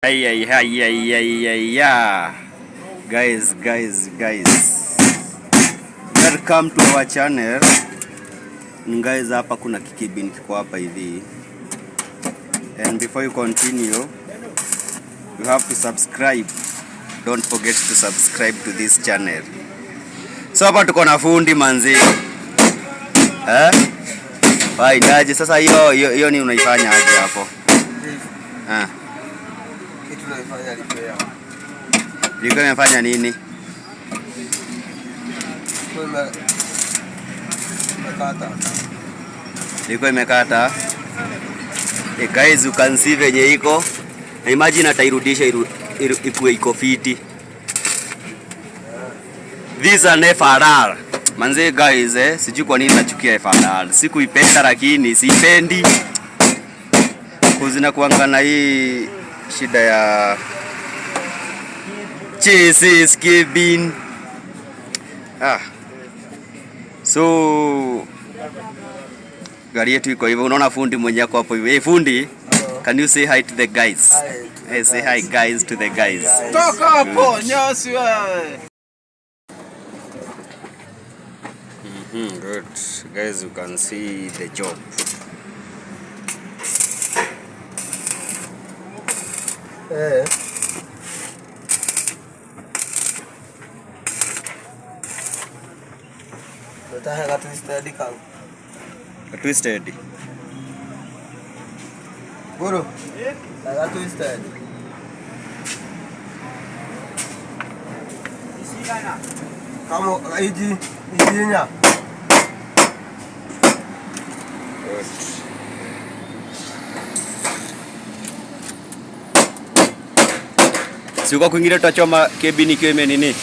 Yeah. Guys. Welcome to our channel. Guys, hapa kuna kikibini kiko hapa hivi. And before you continue, you have to subscribe. Don't forget to subscribe to this channel. So hapa tuko na fundi manzi. Bai ndaje sasa hiyo ni unaifanya aje hapo? Kitu naifanya repair. Liko imefanya nini? Liko imekata. Guys, you can see venye iko. Imagine atairudisha ikuwe iko fiti. This an FRR. Manze guys, sijui kwa nini nachukia FRR. Sikuipenda lakini siipendi. Kuzina kuangana hii shida ya chassis cabin. So gari yetu iko hivyo, unaona fundi mwenye yako hapo hivyo. Hey fundi, can you say hi to the guys? Hey, say hi guys to the guys. Toka hapo nyasi wewe. Good. Guys, you can see the job. Nataka twisted kau. Twisted. Guru. Nataka twisted. Isigana. Kamu ijinya. Si uko kwingine tutachoma cabin ikiwa nini?